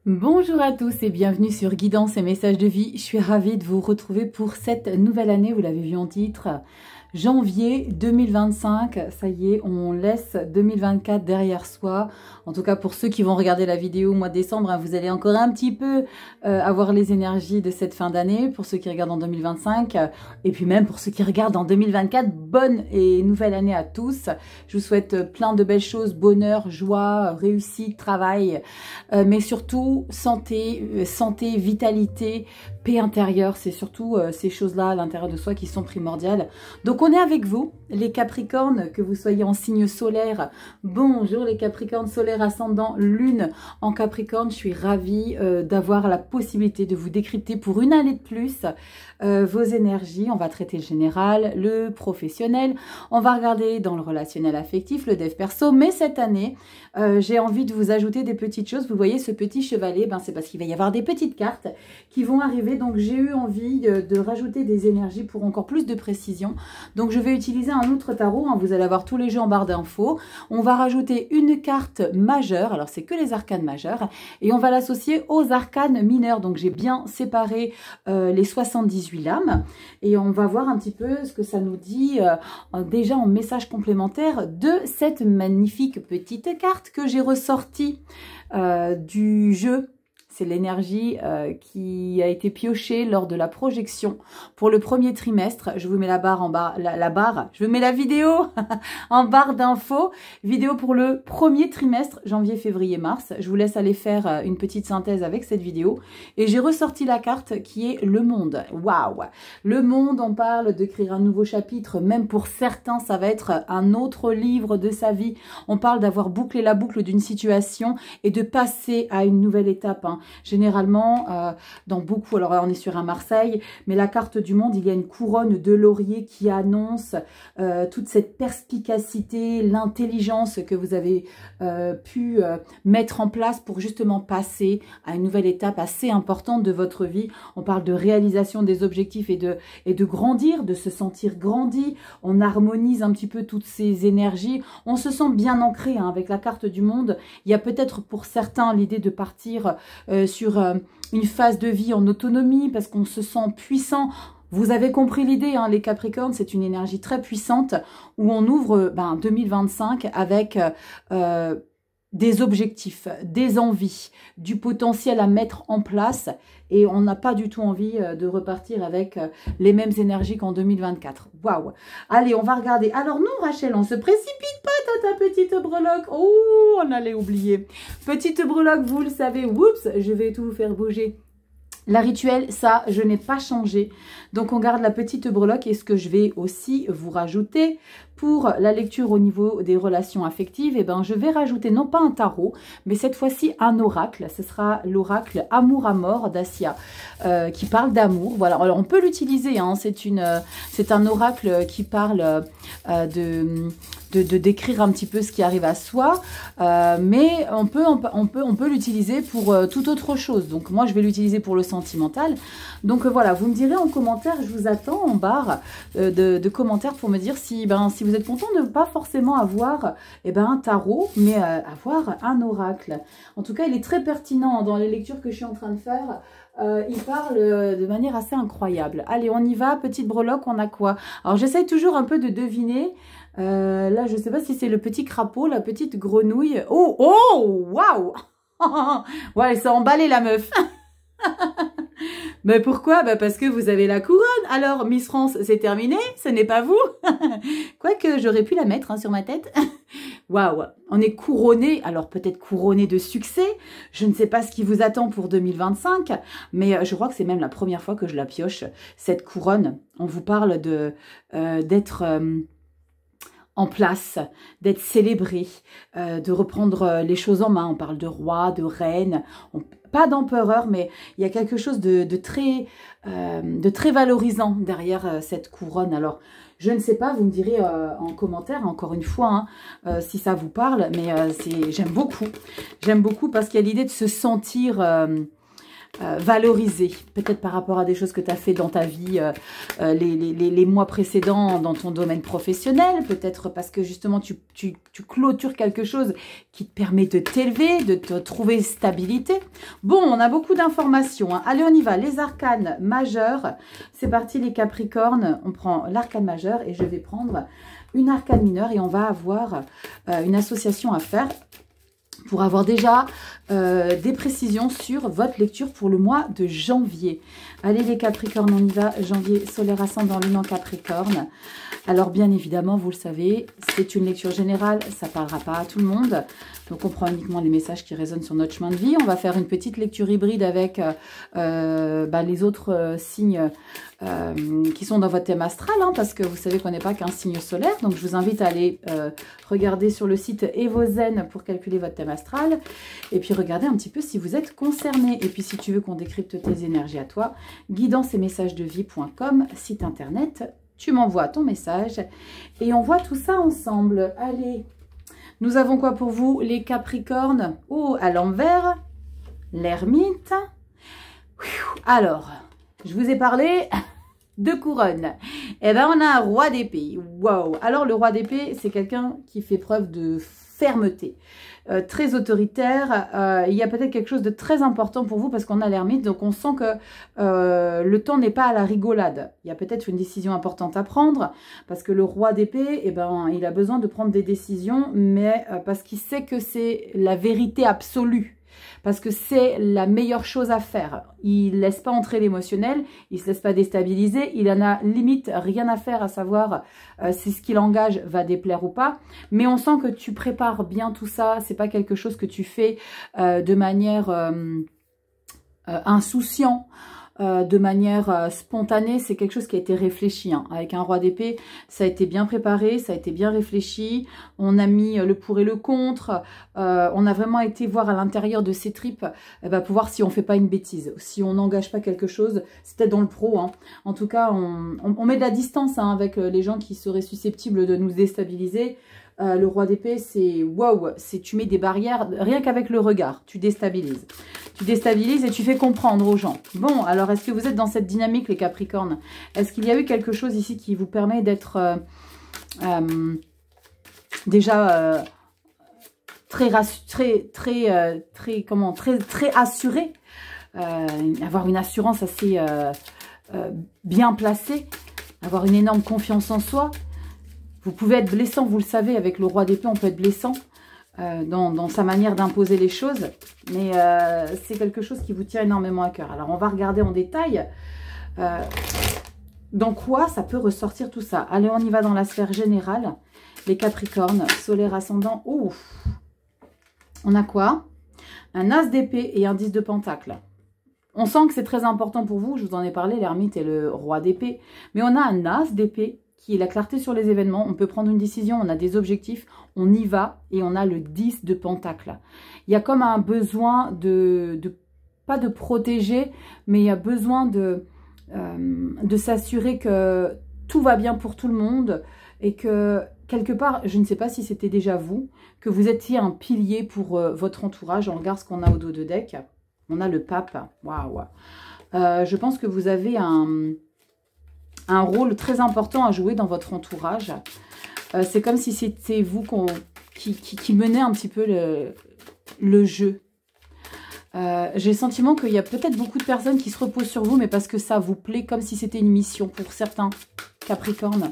Bonjour à tous et bienvenue sur Guidance et Messages de Vie. Je suis ravie de vous retrouver pour cette nouvelle année, vous l'avez vu en titre. Janvier 2025, ça y est, on laisse 2024 derrière soi. En tout cas, pour ceux qui vont regarder la vidéo au mois de décembre, vous allez encore un petit peu avoir les énergies de cette fin d'année. Pour ceux qui regardent en 2025, et puis même pour ceux qui regardent en 2024, bonne et nouvelle année à tous. Je vous souhaite plein de belles choses, bonheur, joie, réussite, travail, mais surtout santé, vitalité, paix intérieure. C'est surtout ces choses-là à l'intérieur de soi qui sont primordiales. Donc on est avec vous, les Capricornes, que vous soyez en signe solaire. Bonjour les Capricornes, solaire ascendant, lune en Capricorne. Je suis ravie d'avoir la possibilité de vous décrypter pour une année de plus vos énergies. On va traiter le général, le professionnel. On va regarder dans le relationnel affectif, le dev perso. Mais cette année, j'ai envie de vous ajouter des petites choses. Vous voyez ce petit chevalet, c'est parce qu'il va y avoir des petites cartes qui vont arriver. Donc j'ai eu envie de rajouter des énergies pour encore plus de précision. Donc je vais utiliser un autre tarot, vous allez avoir tous les jeux en barre d'infos. On va rajouter une carte majeure, alors c'est que les arcanes majeures, et on va l'associer aux arcanes mineures. Donc j'ai bien séparé les 78 lames, et on va voir un petit peu ce que ça nous dit déjà en message complémentaire de cette magnifique petite carte que j'ai ressortie du jeu. C'est l'énergie qui a été piochée lors de la projection pour le premier trimestre. Je vous mets la barre en bas, je vous mets la vidéo en barre d'infos. Vidéo pour le premier trimestre, janvier, février, mars. Je vous laisse aller faire une petite synthèse avec cette vidéo. Et j'ai ressorti la carte qui est le monde. Waouh! Le monde, on parle d'écrire un nouveau chapitre. Même pour certains, ça va être un autre livre de sa vie. On parle d'avoir bouclé la boucle d'une situation et de passer à une nouvelle étape. Généralement, dans beaucoup, alors on est sur un Marseille, mais la carte du monde, il y a une couronne de laurier qui annonce toute cette perspicacité, l'intelligence que vous avez pu mettre en place pour justement passer à une nouvelle étape assez importante de votre vie. On parle de réalisation des objectifs et de grandir, de se sentir grandi. On harmonise un petit peu toutes ces énergies. On se sent bien ancré avec la carte du monde. Il y a peut-être pour certains l'idée de partir sur une phase de vie en autonomie parce qu'on se sent puissant. Vous avez compris l'idée, les Capricornes, c'est une énergie très puissante où on ouvre 2025 avec des objectifs, des envies, du potentiel à mettre en place, et on n'a pas du tout envie de repartir avec les mêmes énergies qu'en 2024. Waouh! Allez, on va regarder. Alors non, Rachel, on se précipite pas dans ta petite breloque. Oh, on allait oublier. Petite breloque, vous le savez, oups, je vais tout vous faire bouger. La rituel, ça, je n'ai pas changé. Donc, on garde la petite breloque. Et ce que je vais aussi vous rajouter pour la lecture au niveau des relations affectives, je vais rajouter non pas un tarot, mais cette fois-ci un oracle. Ce sera l'oracle Amour à mort d'Assia, qui parle d'amour. Voilà, alors on peut l'utiliser. C'est un oracle qui parle de décrire un petit peu ce qui arrive à soi, mais on peut l'utiliser pour toute autre chose. Donc moi je vais l'utiliser pour le sentimental. Donc voilà, vous me direz en commentaire, je vous attends en barre de commentaires pour me dire si vous êtes content de ne pas forcément avoir un tarot, mais avoir un oracle. En tout cas, il est très pertinent dans les lectures que je suis en train de faire. Il parle de manière assez incroyable. Allez, on y va, petite breloque, on a quoi? Alors j'essaye toujours un peu de deviner. Là, je ne sais pas si c'est le petit crapaud, la petite grenouille. Oh, oh, waouh! Ouais, elle s'est emballée, la meuf. Mais pourquoi? Parce que vous avez la couronne. Alors, Miss France, c'est terminé. Ce n'est pas vous. Quoique, j'aurais pu la mettre sur ma tête. Waouh! On est couronné. Alors, peut-être couronné de succès. Je ne sais pas ce qui vous attend pour 2025. Mais je crois que c'est même la première fois que je la pioche, cette couronne. On vous parle d'être en place, d'être célébré, de reprendre les choses en main. On parle de roi, de reine, pas d'empereur, mais il y a quelque chose de très valorisant derrière cette couronne. Alors, je ne sais pas, vous me direz en commentaire, encore une fois, si ça vous parle, mais j'aime beaucoup. J'aime beaucoup parce qu'il y a l'idée de se sentir valoriser, peut-être par rapport à des choses que tu as fait dans ta vie les mois précédents dans ton domaine professionnel, peut-être parce que justement tu clôtures quelque chose qui te permet de t'élever, de te trouver stabilité. Bon, on a beaucoup d'informations, hein. Allez, on y va, les arcanes majeurs, c'est parti les Capricornes, on prend l'arcane majeur et je vais prendre une arcane mineure et on va avoir une association à faire pour avoir déjà des précisions sur votre lecture pour le mois de janvier. Allez les Capricornes, on y va. Janvier, solaire ascendant lune en Capricorne. Alors bien évidemment, vous le savez, c'est une lecture générale, ça ne parlera pas à tout le monde. Donc on prend uniquement les messages qui résonnent sur notre chemin de vie. On va faire une petite lecture hybride avec les autres signes qui sont dans votre thème astral, hein, parce que vous savez qu'on n'est pas qu'un signe solaire. Donc je vous invite à aller regarder sur le site Evozen pour calculer votre thème astral. Et puis regardez un petit peu si vous êtes concerné. Et puis si tu veux qu'on décrypte tes énergies à toi, guidanceetmessagesdevie.com, site internet. Tu m'envoies ton message et on voit tout ça ensemble. Allez, nous avons quoi pour vous les Capricornes? Oh, à l'envers, l'ermite. Alors, je vous ai parlé de couronne. Eh bien, on a un roi d'épée. Waouh! Alors, le roi d'épée, c'est quelqu'un qui fait preuve de fermeté. Très autoritaire, il y a peut-être quelque chose de très important pour vous parce qu'on a l'ermite, donc on sent que le temps n'est pas à la rigolade. Il y a peut-être une décision importante à prendre parce que le roi d'épée, eh ben, il a besoin de prendre des décisions, mais parce qu'il sait que c'est la vérité absolue. Parce que c'est la meilleure chose à faire. Il ne laisse pas entrer l'émotionnel, il ne se laisse pas déstabiliser, il en a limite rien à faire à savoir si ce qu'il engage va déplaire ou pas. Mais on sent que tu prépares bien tout ça, c'est pas quelque chose que tu fais de manière insouciante. De manière spontanée, c'est quelque chose qui a été réfléchi. Hein. Avec un roi d'épée, ça a été bien préparé, ça a été bien réfléchi. On a mis le pour et le contre. On a vraiment été voir à l'intérieur de ses tripes pour voir si on ne fait pas une bêtise. Si on n'engage pas quelque chose, c'est peut-être dans le pro. Hein. En tout cas, on met de la distance hein, avec les gens qui seraient susceptibles de nous déstabiliser. Le roi d'épée, c'est waouh, tu mets des barrières, rien qu'avec le regard, tu déstabilises. Tu déstabilises et tu fais comprendre aux gens. Bon, alors est-ce que vous êtes dans cette dynamique, les Capricornes? Est-ce qu'il y a eu quelque chose ici qui vous permet d'être déjà très assuré, avoir une assurance assez bien placée, avoir une énorme confiance en soi? Vous pouvez être blessant, vous le savez, avec le roi d'épée, on peut être blessant dans sa manière d'imposer les choses. Mais c'est quelque chose qui vous tient énormément à cœur. Alors, on va regarder en détail dans quoi ça peut ressortir tout ça. Allez, on y va dans la sphère générale. Les Capricornes, solaire ascendant. Ouf. On a quoi? Un as d'épée et un 10 de pentacle. On sent que c'est très important pour vous. Je vous en ai parlé, l'ermite et le roi d'épée. Mais on a un as d'épée qui est la clarté sur les événements. On peut prendre une décision, on a des objectifs, on y va et on a le 10 de pentacle. Il y a comme un besoin pas de protéger, mais il y a besoin de s'assurer que tout va bien pour tout le monde et que quelque part, je ne sais pas si c'était déjà vous, que vous étiez un pilier pour votre entourage. On regarde ce qu'on a au dos de deck. On a le pape. Waouh. Je pense que vous avez un rôle très important à jouer dans votre entourage. C'est comme si c'était vous qui menez un petit peu le jeu. J'ai le sentiment qu'il y a peut-être beaucoup de personnes qui se reposent sur vous, mais parce que ça vous plaît, comme si c'était une mission pour certains Capricornes.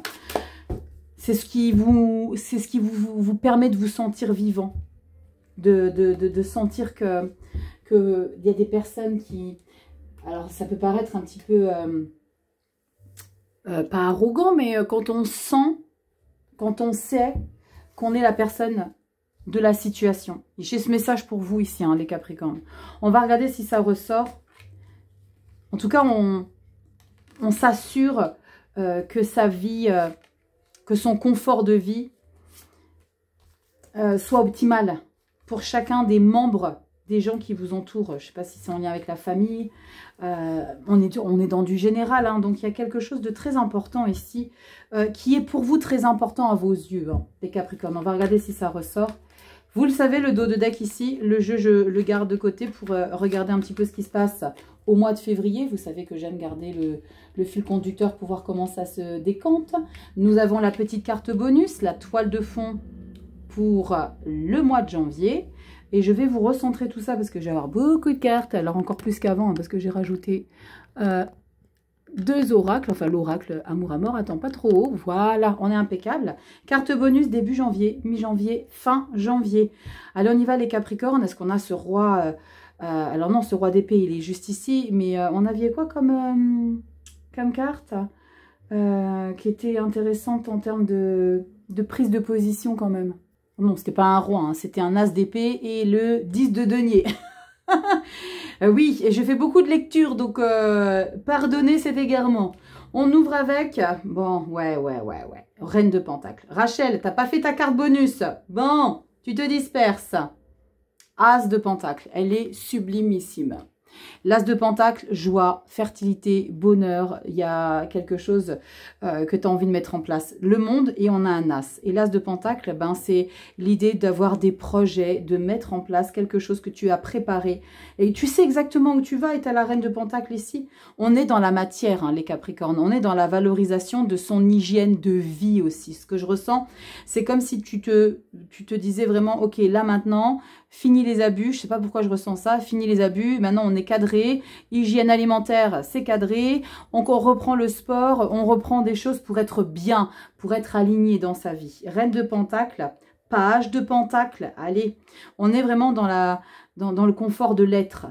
C'est ce qui vous permet de vous sentir vivant, de sentir que y a des personnes qui... Alors, ça peut paraître un petit peu... pas arrogant, mais quand on sait qu'on est la personne de la situation. J'ai ce message pour vous ici, hein, les Capricornes. On va regarder si ça ressort. En tout cas, on s'assure que sa vie, que son confort de vie soit optimal pour chacun des membres des gens qui vous entourent. Je ne sais pas si c'est en lien avec la famille. On est dans du général. Hein, donc, il y a quelque chose de très important ici qui est pour vous très important à vos yeux, hein, les Capricornes. On va regarder si ça ressort. Vous le savez, le dos de deck ici, le jeu, je le garde de côté pour regarder un petit peu ce qui se passe au mois de février. Vous savez que j'aime garder le fil conducteur pour voir comment ça se décante. Nous avons la petite carte bonus, la toile de fond pour le mois de janvier. Et je vais vous recentrer tout ça parce que je vais avoir beaucoup de cartes. Alors encore plus qu'avant, hein, parce que j'ai rajouté 2 oracles. Enfin, l'oracle Amour à mort, attends, pas trop haut. Voilà, on est impeccable. Carte bonus début janvier, mi-janvier, fin janvier. Allez, on y va les Capricornes. Est-ce qu'on a ce roi... alors non, ce roi d'épée, il est juste ici. Mais on avait quoi comme carte qui était intéressante en termes de prise de position quand même. Non, c'était pas un roi, hein, c'était un as d'épée et le 10 de denier. Oui, et je fais beaucoup de lectures, donc pardonnez cet égarement. On ouvre avec... Bon, ouais. Reine de Pentacle. Rachel, t'as pas fait ta carte bonus. Bon, tu te disperses. As de Pentacle, elle est sublimissime. L'As de Pentacle, joie, fertilité, bonheur, il y a quelque chose que tu as envie de mettre en place. Le monde, et on a un As. Et l'As de Pentacle, ben, c'est l'idée d'avoir des projets, de mettre en place quelque chose que tu as préparé. Et tu sais exactement où tu vas, et tu as la Reine de Pentacle ici. On est dans la matière, hein, les Capricornes. On est dans la valorisation de son hygiène de vie aussi. Ce que je ressens, c'est comme si tu te disais vraiment, ok, là maintenant... Fini les abus, je sais pas pourquoi je ressens ça, fini les abus, maintenant on est cadré, hygiène alimentaire c'est cadré, on reprend le sport, on reprend des choses pour être bien, pour être aligné dans sa vie. Reine de Pentacle, page de Pentacle, allez, on est vraiment dans le confort de l'être.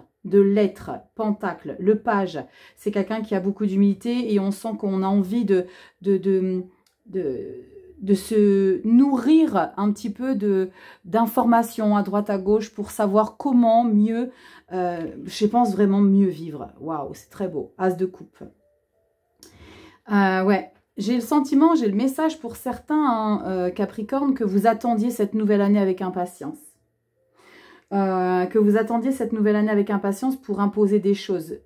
Pentacle, le page, c'est quelqu'un qui a beaucoup d'humilité et on sent qu'on a envie de se nourrir un petit peu d'informations à droite à gauche pour savoir comment mieux, je pense vraiment mieux vivre. Waouh, c'est très beau. As de coupe. Ouais, j'ai le sentiment, j'ai le message pour certains Capricornes que vous attendiez cette nouvelle année avec impatience. Que vous attendiez cette nouvelle année avec impatience pour imposer des choses.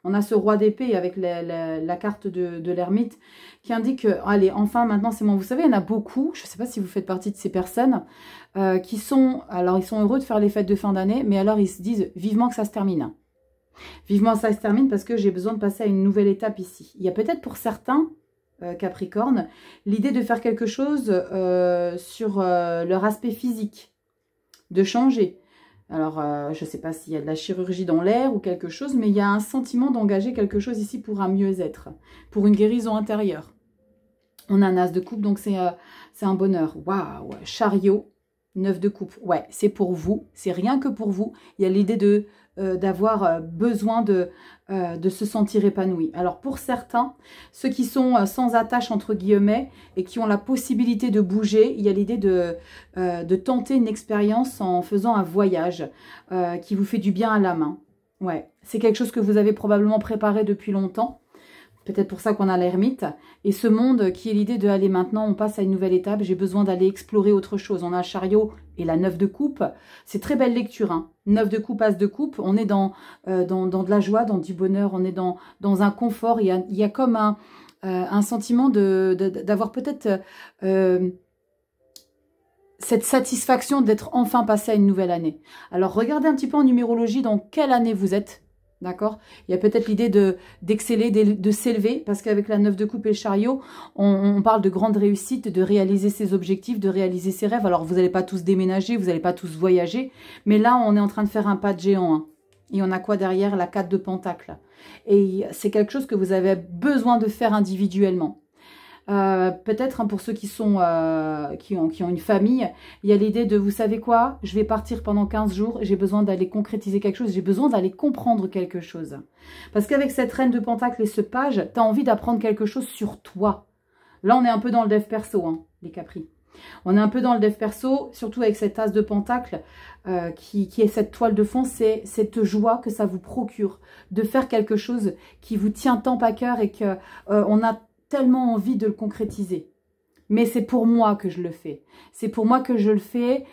On a ce roi d'épée avec la carte de l'ermite qui indique que, allez, enfin, maintenant, c'est bon. Vous savez, il y en a beaucoup, je ne sais pas si vous faites partie de ces personnes, qui sont, alors, ils sont heureux de faire les fêtes de fin d'année, mais alors, ils se disent vivement que ça se termine. Vivement que ça se termine parce que j'ai besoin de passer à une nouvelle étape ici. Il y a peut-être pour certains Capricornes, l'idée de faire quelque chose sur leur aspect physique, de changer. Alors, je ne sais pas s'il y a de la chirurgie dans l'air ou quelque chose, mais il y a un sentiment d'engager quelque chose ici pour un mieux-être, pour une guérison intérieure. On a un as de coupe, donc c'est un bonheur. Waouh, chariot, 9 de coupe. Ouais, c'est pour vous, c'est rien que pour vous. Il y a l'idée d'avoir besoin de se sentir épanoui. Alors pour certains, ceux qui sont sans attache entre guillemets et qui ont la possibilité de bouger, il y a l'idée de tenter une expérience en faisant un voyage qui vous fait du bien à la main. Ouais, c'est quelque chose que vous avez probablement préparé depuis longtemps. Peut-être pour ça qu'on a l'ermite. Et ce monde qui est l'idée de aller maintenant, on passe à une nouvelle étape. J'ai besoin d'aller explorer autre chose. On a un chariot et la 9 de coupe. C'est très belle lecture. Hein. 9 de coupe, as de coupe. On est dans de la joie, dans du bonheur. On est dans un confort. Il y a comme un sentiment d'avoir peut-être cette satisfaction d'être enfin passé à une nouvelle année. Alors regardez un petit peu en numérologie dans quelle année vous êtes. D'accord? Il y a peut-être l'idée d'exceller, de s'élever, parce qu'avec la 9 de coupe et le chariot, on parle de grande réussite, de réaliser ses objectifs, de réaliser ses rêves. Alors, vous n'allez pas tous déménager, vous n'allez pas tous voyager, mais là, on est en train de faire un pas de géant. Hein. Et on a quoi derrière? La 4 de Pentacle. Et c'est quelque chose que vous avez besoin de faire individuellement. Peut-être hein, pour ceux qui ont une famille, il y a l'idée de, vous savez quoi, je vais partir pendant 15 jours, j'ai besoin d'aller concrétiser quelque chose, j'ai besoin d'aller comprendre quelque chose. Parce qu'avec cette reine de Pentacle et ce page, tu as envie d'apprendre quelque chose sur toi. Là, on est un peu dans le dev perso, hein, les Capri. On est un peu dans le dev perso, surtout avec cette as de Pentacle qui est cette toile de fond, c'est cette joie que ça vous procure de faire quelque chose qui vous tient tant à cœur et que on a tellement envie de le concrétiser. Mais c'est pour moi que je le fais. C'est pour moi que je le fais.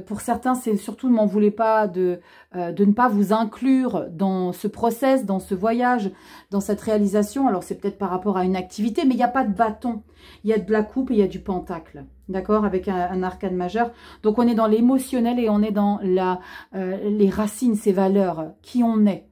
Pour certains, c'est surtout ne m'en voulez pas de ne pas vous inclure dans ce process, dans ce voyage, dans cette réalisation. Alors, c'est peut-être par rapport à une activité, mais il n'y a pas de bâton. Il y a de la coupe et il y a du pentacle. D'accord? Avec un arcane majeur. Donc, on est dans l'émotionnel et on est dans les racines, ces valeurs, qui on est.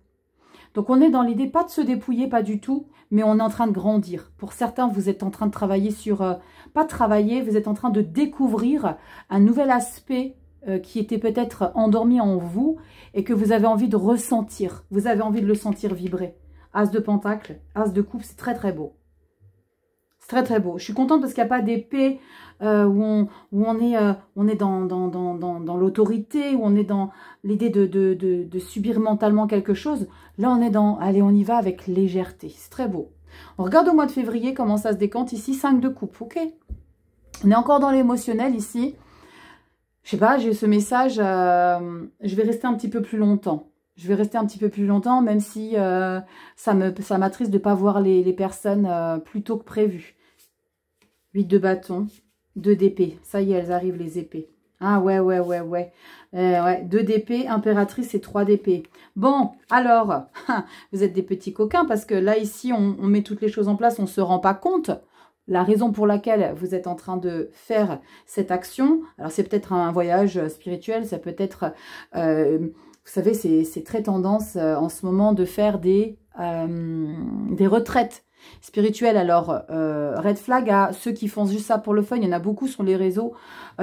Donc, on est dans l'idée, pas de se dépouiller, pas du tout, mais on est en train de grandir. Pour certains, vous êtes en train de travailler sur... pas travailler, vous êtes en train de découvrir un nouvel aspect qui était peut-être endormi en vous et que vous avez envie de ressentir. Vous avez envie de le sentir vibrer. As de pentacle, as de coupe, c'est très très beau. C'est très très beau. Je suis contente parce qu'il n'y a pas d'épée où on est dans l'autorité, où on est dans l'idée de subir mentalement quelque chose. Là, on est dans, allez, on y va avec légèreté. C'est très beau. On regarde au mois de février comment ça se décante ici. 5 de coupe, ok. On est encore dans l'émotionnel ici. Je sais pas, j'ai ce message. Je vais rester un petit peu plus longtemps. Je vais rester un petit peu plus longtemps, même si ça m'attriste de ne pas voir les personnes plus tôt que prévu. 8 de bâton, 2 d'épée. Ça y est, elles arrivent les épées. Ah ouais. 2 d'épée, impératrice et 3 d'épée. Bon, alors, vous êtes des petits coquins parce que là, ici, on met toutes les choses en place, on ne se rend pas compte. La raison pour laquelle vous êtes en train de faire cette action, alors c'est peut-être un voyage spirituel, ça peut être, vous savez, c'est très tendance en ce moment de faire des retraites spirituelles. Alors, red flag à ceux qui font juste ça pour le fun, il y en a beaucoup sur les réseaux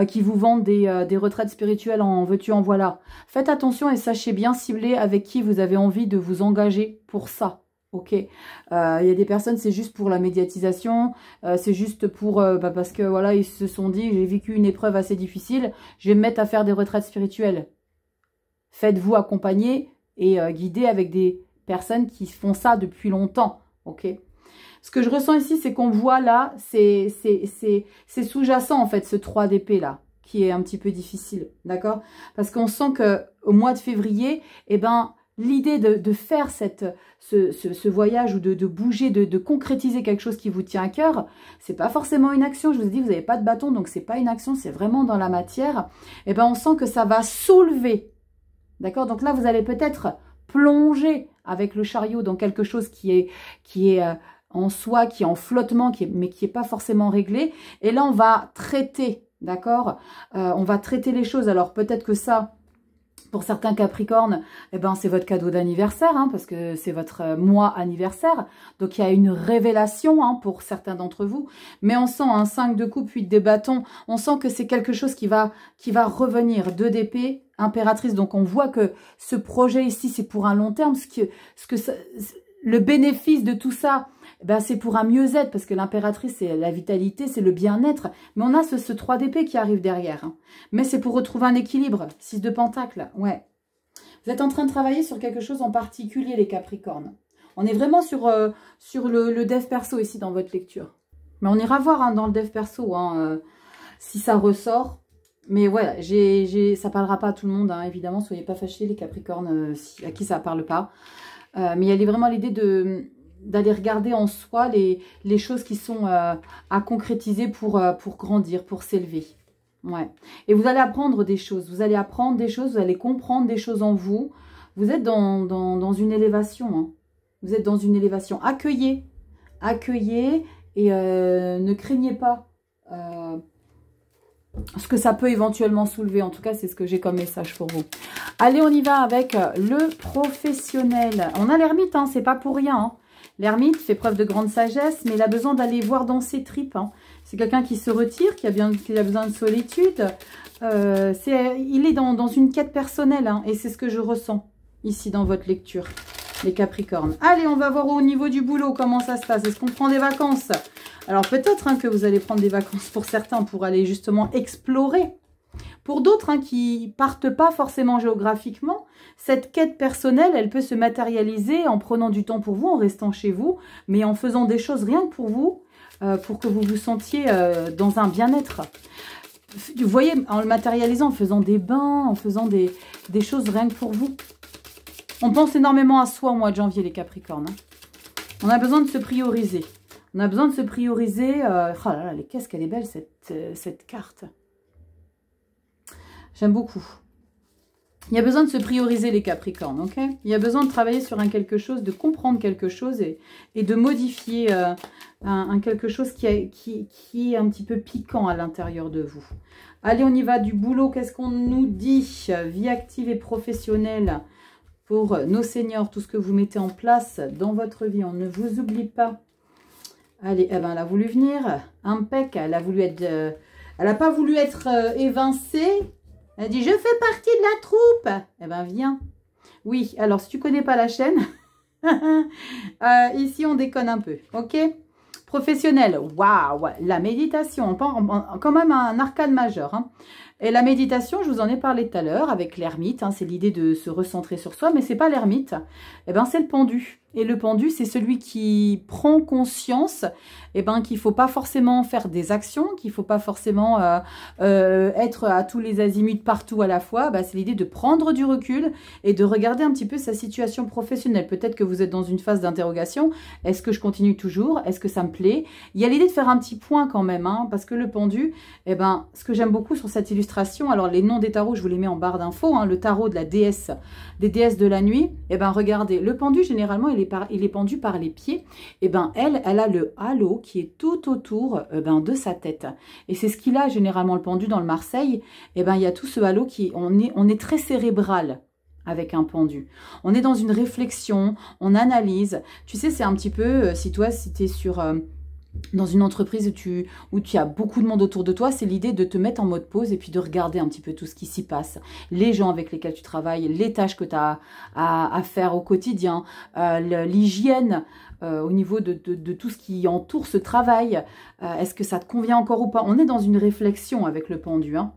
qui vous vendent des retraites spirituelles en veux-tu, en voilà. Faites attention et sachez bien cibler avec qui vous avez envie de vous engager pour ça. Ok, il y a des personnes, c'est juste pour la médiatisation, c'est juste pour parce que voilà, ils se sont dit, j'ai vécu une épreuve assez difficile, je vais me mettre à faire des retraites spirituelles. Faites-vous accompagner et guider avec des personnes qui font ça depuis longtemps. Ok. Ce que je ressens ici, c'est qu'on voit là, c'est sous-jacent en fait, ce 3 d'épée là, qui est un petit peu difficile, d'accord? Parce qu'on sent que au mois de février, eh ben l'idée de faire ce voyage ou de bouger, de concrétiser quelque chose qui vous tient à cœur, c'est pas forcément une action. Je vous ai dit, vous n'avez pas de bâton, donc c'est pas une action, c'est vraiment dans la matière. Et ben on sent que ça va soulever, d'accord? Donc là, vous allez peut-être plonger avec le chariot dans quelque chose qui est en soi, qui est en flottement, mais qui n'est pas forcément réglé. Et là, on va traiter, d'accord? On va traiter les choses. Alors peut-être que ça... Pour certains Capricornes, eh ben, c'est votre cadeau d'anniversaire, hein, parce que c'est votre mois anniversaire. Donc, il y a une révélation hein, pour certains d'entre vous. Mais on sent un 5 de coupe, 8 de bâton. On sent que c'est quelque chose qui va revenir. 2 d'épée, impératrice. Donc, on voit que ce projet ici, c'est pour un long terme. Le bénéfice de tout ça, ben, c'est pour un mieux-être, parce que l'impératrice, c'est la vitalité, c'est le bien-être. Mais on a ce 3 d'épée qui arrive derrière. Hein. Mais c'est pour retrouver un équilibre. 6 de pentacle, ouais. Vous êtes en train de travailler sur quelque chose en particulier, les Capricornes. On est vraiment sur le dev perso ici dans votre lecture. Mais on ira voir hein, dans le dev perso hein, si ça ressort. Mais voilà, ça parlera pas à tout le monde, hein, évidemment. Soyez pas fâchés, les Capricornes, à qui ça parle pas. Mais il y a vraiment l'idée d'aller regarder en soi les choses qui sont à concrétiser pour grandir, pour s'élever. Ouais. Et vous allez apprendre des choses. Vous allez apprendre des choses, vous allez comprendre des choses en vous. Vous êtes dans une élévation. Hein. Vous êtes dans une élévation. Accueillez. Accueillez et ne craignez pas ce que ça peut éventuellement soulever. En tout cas, c'est ce que j'ai comme message pour vous. Allez, on y va avec le professionnel. On a l'ermite, hein, c'est pas pour rien. Hein. L'ermite fait preuve de grande sagesse, mais il a besoin d'aller voir dans ses tripes. Hein. C'est quelqu'un qui se retire, qui a besoin de solitude. Il est dans une quête personnelle, hein, et c'est ce que je ressens ici dans votre lecture, les Capricornes. Allez, on va voir au niveau du boulot comment ça se passe. Est-ce qu'on prend des vacances? Alors peut-être hein, que vous allez prendre des vacances pour certains pour aller justement explorer. Pour d'autres hein, qui partent pas forcément géographiquement, cette quête personnelle, elle peut se matérialiser en prenant du temps pour vous, en restant chez vous, mais en faisant des choses rien que pour vous, pour que vous vous sentiez dans un bien-être. Vous voyez, en le matérialisant, en faisant des bains, en faisant des choses rien que pour vous. On pense énormément à soi au mois de janvier, les Capricornes. Hein. On a besoin de se prioriser. On a besoin de se prioriser. Oh là là, qu'est-ce qu'elle est belle cette carte. J'aime beaucoup. Il y a besoin de se prioriser les Capricornes, ok? Il y a besoin de travailler sur un quelque chose, de comprendre quelque chose et de modifier un quelque chose qui est un petit peu piquant à l'intérieur de vous. Allez, on y va du boulot. Qu'est-ce qu'on nous dit? Vie active et professionnelle pour nos seniors, tout ce que vous mettez en place dans votre vie. On ne vous oublie pas. Allez, eh ben, elle a voulu venir. Impec, elle a voulu être... elle n'a pas voulu être évincée. Elle dit, je fais partie de la troupe. Eh ben, viens. Oui, alors, si tu connais pas la chaîne, ici, on déconne un peu, ok? Professionnel, waouh, la méditation, quand même un arcane majeur, hein. Et la méditation, je vous en ai parlé tout à l'heure avec l'ermite, hein, c'est l'idée de se recentrer sur soi, mais c'est pas l'ermite, eh ben, c'est le pendu. Et le pendu, c'est celui qui prend conscience qu'il ne faut pas forcément faire des actions, qu'il ne faut pas forcément être à tous les azimuts partout à la fois. C'est l'idée de prendre du recul et de regarder un petit peu sa situation professionnelle. Peut-être que vous êtes dans une phase d'interrogation. Est-ce que je continue toujours? Est-ce que ça me plaît? Il y a l'idée de faire un petit point quand même, hein, parce que le pendu, ce que j'aime beaucoup sur cette illustration, alors les noms des tarots, je vous les mets en barre d'infos, hein, le tarot de la déesse, des déesses de la nuit, regardez, le pendu, généralement, il est pendu par les pieds, elle a le halo qui est tout autour de sa tête. Et c'est ce qu'il a généralement le pendu dans le Marseille. Il y a tout ce halo on est très cérébral avec un pendu. On est dans une réflexion, on analyse. Tu sais, c'est un petit peu, si tu es sur... dans une entreprise où tu as beaucoup de monde autour de toi, c'est l'idée de te mettre en mode pause et puis de regarder un petit peu tout ce qui s'y passe. Les gens avec lesquels tu travailles, les tâches que tu as à faire au quotidien, l'hygiène au niveau de tout ce qui entoure ce travail. Est-ce que ça te convient encore ou pas? On est dans une réflexion avec le pendu, hein.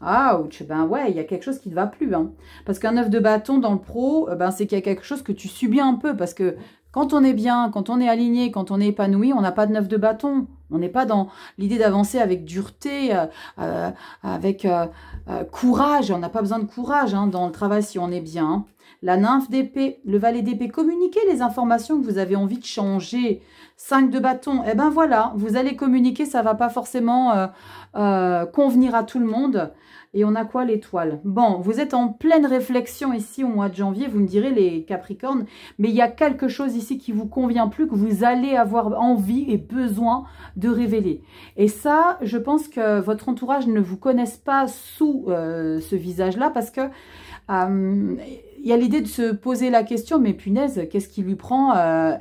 Ouch, ouais, il y a quelque chose qui ne va plus, hein. Parce qu'un 9 de bâton dans le pro, c'est qu'il y a quelque chose que tu subis un peu, parce que quand on est bien, quand on est aligné, quand on est épanoui, on n'a pas de 9 de bâton. On n'est pas dans l'idée d'avancer avec dureté, avec courage. On n'a pas besoin de courage, hein, dans le travail si on est bien, hein. La nymphe d'épée, le valet d'épée, communiquez les informations que vous avez envie de changer. 5 de bâton, voilà, vous allez communiquer, ça ne va pas forcément convenir à tout le monde. Et on a quoi, l'étoile? Bon, vous êtes en pleine réflexion ici au mois de janvier, vous me direz les Capricornes, mais il y a quelque chose ici qui vous convient plus, que vous allez avoir envie et besoin de révéler. Et ça, je pense que votre entourage ne vous connaisse pas sous ce visage-là, parce que il y a l'idée de se poser la question, mais punaise, qu'est-ce qui lui prend?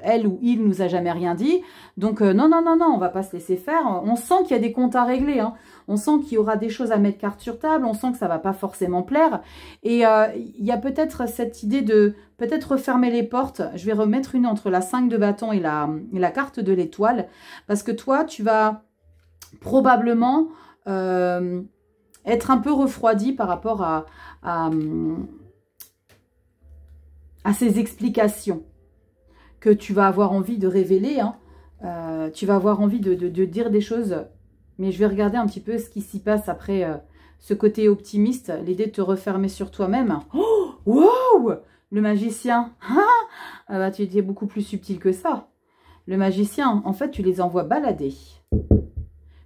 Elle ou il nous a jamais rien dit. Donc non, on va pas se laisser faire. On sent qu'il y a des comptes à régler, hein. On sent qu'il y aura des choses à mettre carte sur table. On sent que ça va pas forcément plaire. Et il y a peut-être cette idée de peut-être refermer les portes. Je vais remettre une entre la 5 de bâton et la carte de l'étoile. Parce que toi, tu vas probablement être un peu refroidi par rapport à ces explications que tu vas avoir envie de révéler, hein. Tu vas avoir envie de dire des choses, mais je vais regarder un petit peu ce qui s'y passe après ce côté optimiste, l'idée de te refermer sur toi-même. Oh, wow! Le magicien, tu étais beaucoup plus subtil que ça. Le magicien, en fait, tu les envoies balader.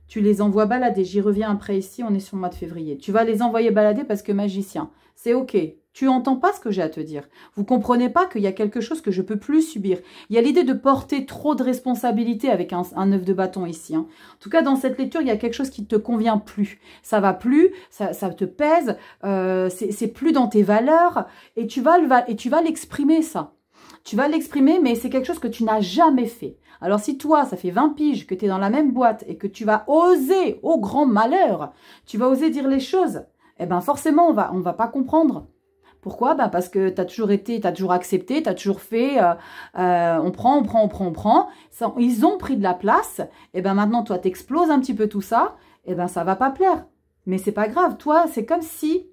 Tu les envoies balader, j'y reviens après ici, on est sur le mois de février. Tu vas les envoyer balader parce que magicien, c'est ok. Tu n'entends pas ce que j'ai à te dire. Vous ne comprenez pas qu'il y a quelque chose que je ne peux plus subir. Il y a l'idée de porter trop de responsabilité avec un 9 de bâton ici, hein. En tout cas, dans cette lecture, il y a quelque chose qui ne te convient plus. Ça va plus, ça te pèse, c'est plus dans tes valeurs et tu vas l'exprimer, ça. Tu vas l'exprimer, mais c'est quelque chose que tu n'as jamais fait. Alors si toi, ça fait 20 piges que tu es dans la même boîte et que tu vas oser, au grand malheur, tu vas oser dire les choses, forcément, on va pas comprendre. Pourquoi? Parce que tu as toujours été, tu as toujours accepté, tu as toujours fait, on prend. Ça, ils ont pris de la place, maintenant, toi, tu exploses un petit peu tout ça, ça va pas plaire. Mais c'est pas grave, toi, c'est comme si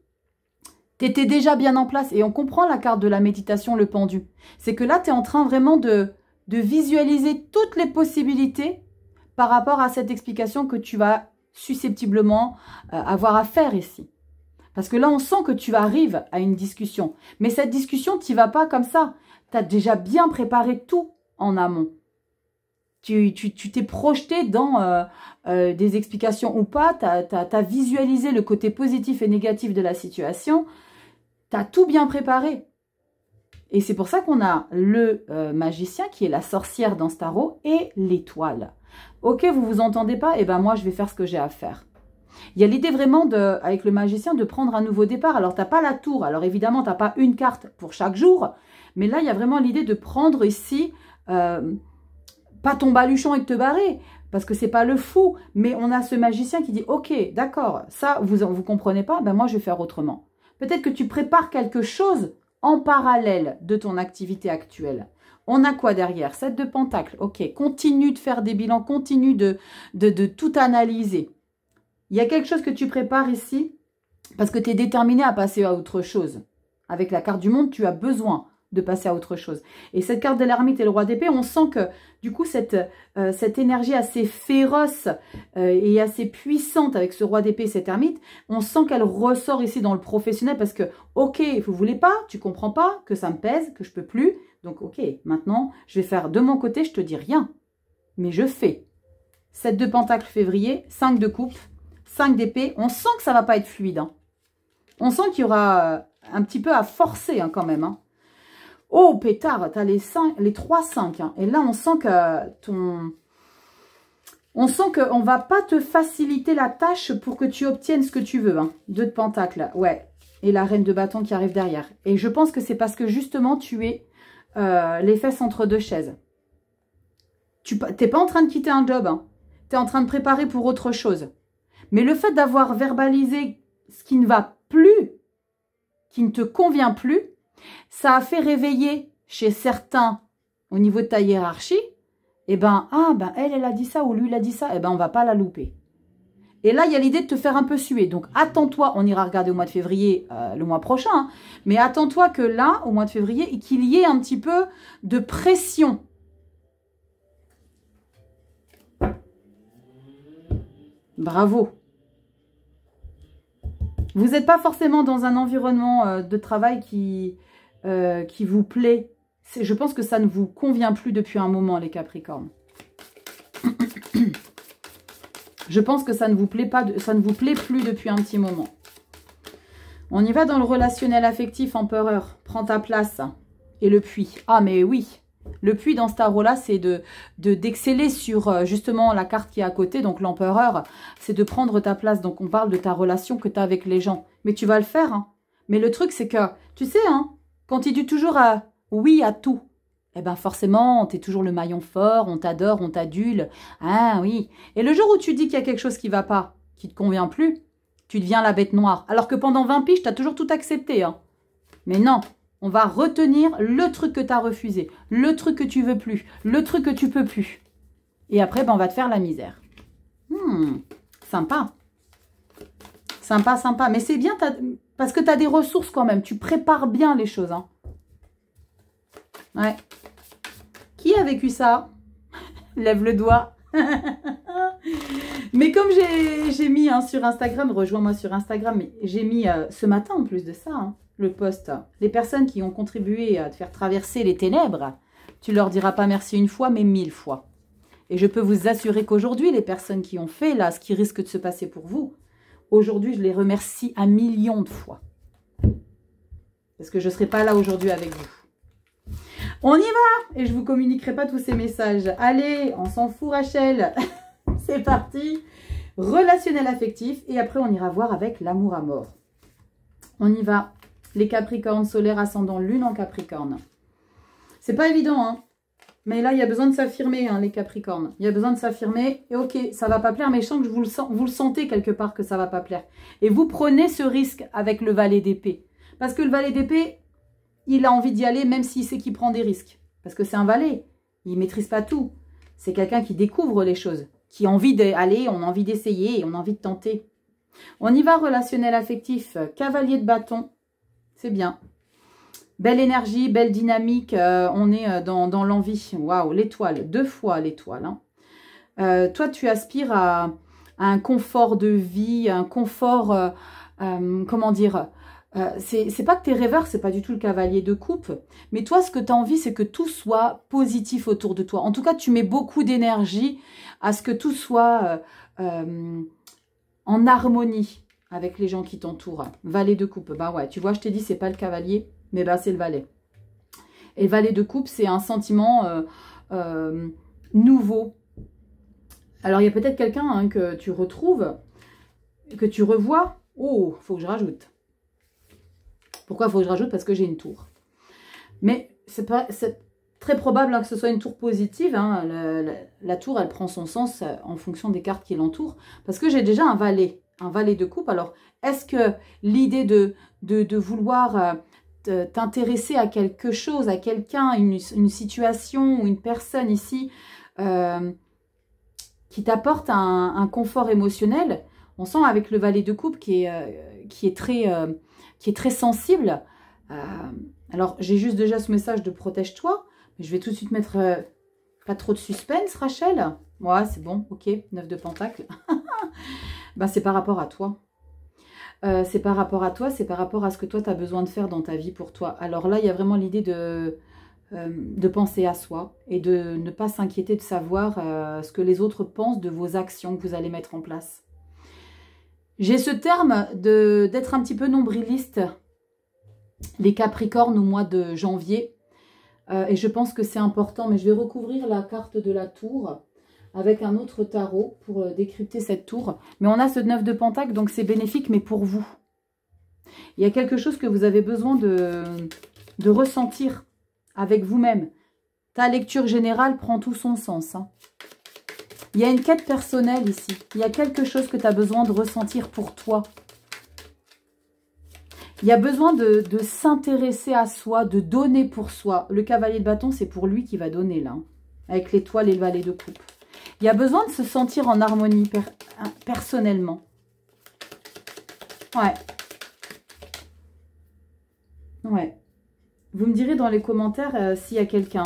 tu étais déjà bien en place. Et on comprend la carte de la méditation, le pendu. C'est que là, tu es en train vraiment de visualiser toutes les possibilités par rapport à cette explication que tu vas susceptiblement avoir à faire ici. Parce que là, on sent que tu arrives à une discussion. Mais cette discussion, tu n'y vas pas comme ça. Tu as déjà bien préparé tout en amont. tu t'es projeté dans des explications ou pas, tu as visualisé le côté positif et négatif de la situation, tu as tout bien préparé. Et c'est pour ça qu'on a le magicien qui est la sorcière dans ce tarot et l'étoile. Ok, vous vous entendez pas? Eh ben moi, je vais faire ce que j'ai à faire. Il y a l'idée vraiment, avec le magicien, de prendre un nouveau départ. Alors, tu n'as pas la tour. Alors, évidemment, tu n'as pas une carte pour chaque jour. Mais là, il y a vraiment l'idée de prendre ici, pas ton baluchon et de te barrer. Parce que c'est pas le fou. Mais on a ce magicien qui dit, ok, d'accord, ça, vous comprenez pas? Ben moi, je vais faire autrement. Peut-être que tu prépares quelque chose en parallèle de ton activité actuelle. On a quoi derrière? 7 de pentacles. Ok, continue de faire des bilans, continue de tout analyser. Il y a quelque chose que tu prépares ici parce que tu es déterminé à passer à autre chose. Avec la carte du monde, tu as besoin de passer à autre chose. Et cette carte de l'ermite et le roi d'épée, on sent que du coup cette énergie assez féroce et assez puissante avec ce roi d'épée et cet ermite, on sent qu'elle ressort ici dans le professionnel parce que ok, vous voulez pas, tu comprends pas, que ça me pèse, que je peux plus. Donc ok, maintenant je vais faire de mon côté, je te dis rien, mais je fais. 7 de pentacles février, 5 de coupe, 5 d'épée, on sent que ça va pas être fluide. Hein. On sent qu'il y aura un petit peu à forcer hein, quand même. Hein. Oh, pétard, tu as les 3, 5. Hein. Et là, on sent que on sent qu'on ne va pas te faciliter la tâche pour que tu obtiennes ce que tu veux. Hein. 2 de pentacles, ouais. Et la reine de bâton qui arrive derrière. Et je pense que c'est parce que justement, tu es les fesses entre deux chaises. Tu n'es pas en train de quitter un job. Hein. Tu es en train de préparer pour autre chose. Mais le fait d'avoir verbalisé ce qui ne va plus, qui ne te convient plus, ça a fait réveiller chez certains, au niveau de ta hiérarchie, eh ben, ah, ben, elle a dit ça, ou lui, il a dit ça, eh ben, on va pas la louper. Et là, il y a l'idée de te faire un peu suer. Donc, attends-toi, on ira regarder au mois de février, le mois prochain, hein, mais attends-toi que là, au mois de février, qu'il y ait un petit peu de pression. Bravo. Vous n'êtes pas forcément dans un environnement de travail qui vous plaît. Je pense que ça ne vous convient plus depuis un moment, les Capricornes. Je pense que ça ne vous plaît pas, ça ne vous plaît plus depuis un petit moment. On y va dans le relationnel affectif, empereur. Prends ta place. Et le puits. Ah, mais oui. Le puits dans ce tarot-là, c'est d'exceller sur justement la carte qui est à côté, donc l'empereur. C'est de prendre ta place. Donc, on parle de ta relation que tu as avec les gens. Mais tu vas le faire. Hein. Mais le truc, c'est que, tu sais, hein, quand tu dis toujours oui à tout, eh bien forcément, tu es toujours le maillon fort, on t'adore, on t'adule. Ah oui. Et le jour où tu dis qu'il y a quelque chose qui ne va pas, qui ne te convient plus, tu deviens la bête noire. Alors que pendant 20 piges, tu as toujours tout accepté. Hein. Mais non, on va retenir le truc que tu as refusé, le truc que tu veux plus, le truc que tu peux plus. Et après, ben, on va te faire la misère. Sympa. Sympa, sympa. Mais c'est bien parce que tu as des ressources quand même. Tu prépares bien les choses. Hein. Ouais. Qui a vécu ça? Lève le doigt. Mais comme j'ai mis hein, sur Instagram, rejoins-moi sur Instagram, mais j'ai mis ce matin en plus de ça, hein, le post. Les personnes qui ont contribué à te faire traverser les ténèbres, tu leur diras pas merci une fois, mais 1000 fois. Et je peux vous assurer qu'aujourd'hui, les personnes qui ont fait là ce qui risque de se passer pour vous, aujourd'hui, je les remercie 1 million de fois. Parce que je ne serai pas là aujourd'hui avec vous. On y va. Et je ne vous communiquerai pas tous ces messages. Allez, on s'en fout Rachel. C'est parti. Relationnel affectif. Et après, on ira voir avec l'amour à mort. On y va. Les Capricornes, solaire, ascendant, lune en Capricorne. C'est pas évident, hein. Mais là, il y a besoin de s'affirmer, hein, les Capricornes. Il y a besoin de s'affirmer. Et ok, ça va pas plaire, mais je sens que vous le sentez quelque part que ça va pas plaire. Et vous prenez ce risque avec le valet d'épée. Parce que le valet d'épée, il a envie d'y aller même s'il sait qu'il prend des risques. Parce que c'est un valet. Il ne maîtrise pas tout. C'est quelqu'un qui découvre les choses. Qui a envie d'aller, on a envie d'essayer, on a envie de tenter. On y va, relationnel affectif, cavalier de bâton. C'est bien. Belle énergie, belle dynamique. On est dans l'envie. Waouh, l'étoile. 2 fois l'étoile. Hein. Toi, tu aspires à un confort de vie, un confort, comment dire, c'est pas que tu es rêveur, c'est pas du tout le cavalier de coupe. Mais toi, ce que tu as envie, c'est que tout soit positif autour de toi. En tout cas, tu mets beaucoup d'énergie à ce que tout soit en harmonie avec les gens qui t'entourent. Valet de coupe. Bah ouais, tu vois, je t'ai dit, c'est pas le cavalier, mais bah c'est le valet. Et le valet de coupe, c'est un sentiment nouveau. Alors, il y a peut-être quelqu'un hein, que tu retrouves, que tu revois. Oh, faut que je rajoute. Pourquoi faut que je rajoute? Parce que j'ai une tour. Mais c'est très probable hein, que ce soit une tour positive. Hein. La tour, elle prend son sens en fonction des cartes qui l'entourent. Parce que j'ai déjà un valet de coupe. Alors, est-ce que l'idée de vouloir t'intéresser à quelque chose, à quelqu'un, une situation ou une personne ici qui t'apporte un confort émotionnel, on sent avec le valet de coupe qui est très sensible. Alors, j'ai juste déjà ce message de protège-toi. Mais je vais tout de suite mettre pas trop de suspense, Rachel. Ouais, c'est bon, ok, 9 de pentacle. Ben, c'est par rapport à toi. C'est par rapport à toi, c'est par rapport à ce que toi, tu as besoin de faire dans ta vie pour toi. Alors là, il y a vraiment l'idée de penser à soi et de ne pas s'inquiéter de savoir ce que les autres pensent de vos actions que vous allez mettre en place. J'ai ce terme d'être un petit peu nombriliste, les Capricornes au mois de janvier. Et je pense que c'est important, mais je vais recouvrir la carte de la tour avec un autre tarot pour décrypter cette tour. Mais on a ce 9 de pentacle, donc c'est bénéfique, mais pour vous. Il y a quelque chose que vous avez besoin de ressentir avec vous-même. Ta lecture générale prend tout son sens. Hein. Il y a une quête personnelle ici. Il y a quelque chose que tu as besoin de ressentir pour toi. Il y a besoin de s'intéresser à soi, de donner pour soi. Le cavalier de bâton, c'est pour lui qui va donner là. Hein, avec l'étoile et le valet de coupe. Il y a besoin de se sentir en harmonie personnellement. Ouais. Ouais. Vous me direz dans les commentaires s'il y a quelqu'un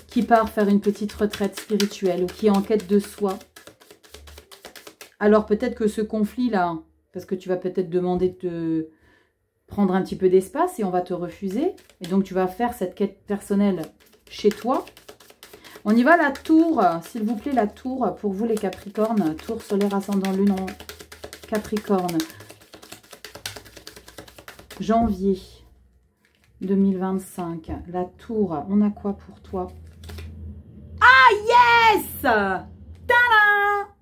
qui part faire une petite retraite spirituelle ou qui est en quête de soi. Alors peut-être que ce conflit-là, parce que tu vas peut-être demander de prendre un petit peu d'espace et on va te refuser. Et donc tu vas faire cette quête personnelle chez toi. On y va, la tour, s'il vous plaît, la tour pour vous les Capricornes. Tour solaire ascendant lune en Capricorne. Janvier 2025. La tour, on a quoi pour toi? Ah yes! Tadam!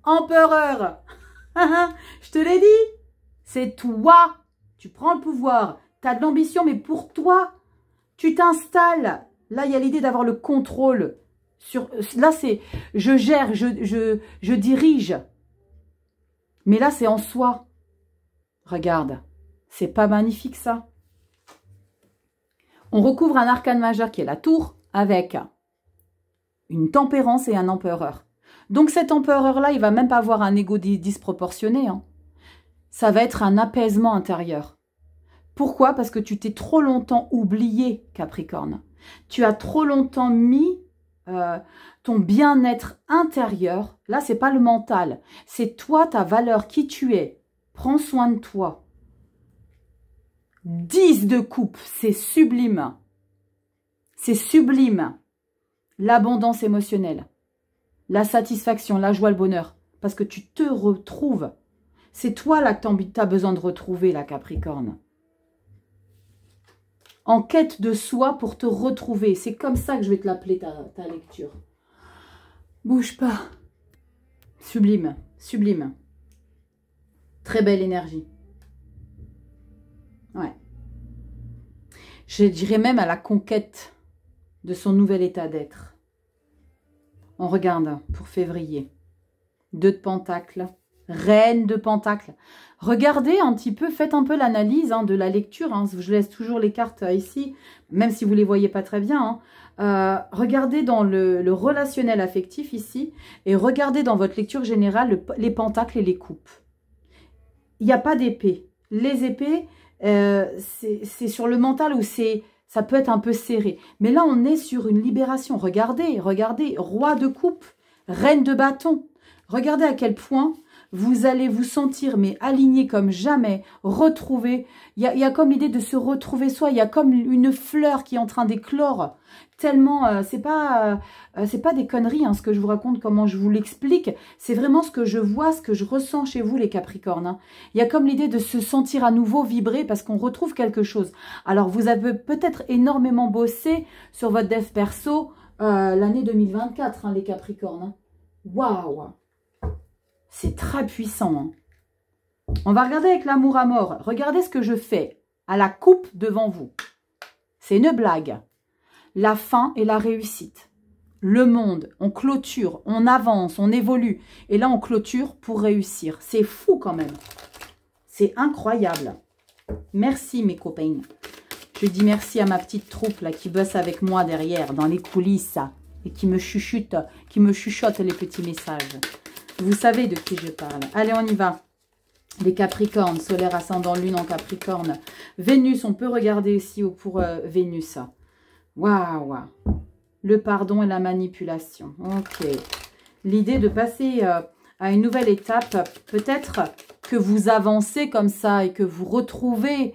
Empereur. Je te l'ai dit. C'est toi. Tu prends le pouvoir. Tu as de l'ambition, mais pour toi, tu t'installes. Là, il y a l'idée d'avoir le contrôle. Là, c'est je gère, je dirige. Mais là, c'est en soi. Regarde. C'est pas magnifique, ça? On recouvre un arcane majeur qui est la tour avec une tempérance et un empereur. Donc cet empereur-là, il va même pas avoir un ego disproportionné. Hein. Ça va être un apaisement intérieur. Pourquoi? Parce que tu t'es trop longtemps oublié, Capricorne. Tu as trop longtemps mis ton bien-être intérieur. Là, c'est pas le mental. C'est toi, ta valeur, qui tu es. Prends soin de toi. 10 de coupe, c'est sublime. C'est sublime. L'abondance émotionnelle, la satisfaction, la joie, le bonheur. Parce que tu te retrouves. C'est toi là que tu as besoin de retrouver, la Capricorne. En quête de soi pour te retrouver. C'est comme ça que je vais te l'appeler ta lecture. Bouge pas. Sublime, sublime. Très belle énergie. Ouais. Je dirais même à la conquête de son nouvel état d'être. On regarde pour février. 2 de pentacle. Reine de pentacle. Regardez un petit peu, faites un peu l'analyse de la lecture. Hein. Je laisse toujours les cartes ici, même si vous ne les voyez pas très bien. Hein. Regardez dans le relationnel affectif ici et regardez dans votre lecture générale les pentacles et les coupes. Il n'y a pas d'épée. Les épées, c'est sur le mental où ça peut être un peu serré. Mais là, on est sur une libération. Regardez, regardez, roi de coupe, reine de bâton. Regardez à quel point Vous allez vous sentir, mais aligné comme jamais, retrouver. Il y a comme l'idée de se retrouver soi. Il y a comme une fleur qui est en train d'éclore. Tellement, c'est pas des conneries, hein, ce que je vous raconte, comment je vous l'explique. C'est vraiment ce que je vois, ce que je ressens chez vous, les Capricornes. Hein. Il y a comme l'idée de se sentir à nouveau vibrer parce qu'on retrouve quelque chose. Alors, vous avez peut-être énormément bossé sur votre dev perso l'année 2024, hein, les Capricornes. Hein. Waouh! C'est très puissant. Hein. On va regarder avec l'amour à mort. Regardez ce que je fais à la coupe devant vous. C'est une blague. La fin et la réussite. Le monde, on clôture, on avance, on évolue. Et là, on clôture pour réussir. C'est fou quand même. C'est incroyable. Merci mes copains. Je dis merci à ma petite troupe là qui bosse avec moi derrière, dans les coulisses. Et qui me chuchote les petits messages. Vous savez de qui je parle. Allez, on y va. Les Capricornes, solaire, ascendant, lune en Capricorne. Vénus, on peut regarder aussi pour Vénus. Waouh. Le pardon et la manipulation. Ok. L'idée de passer à une nouvelle étape. Peut-être que vous avancez comme ça et que vous retrouvez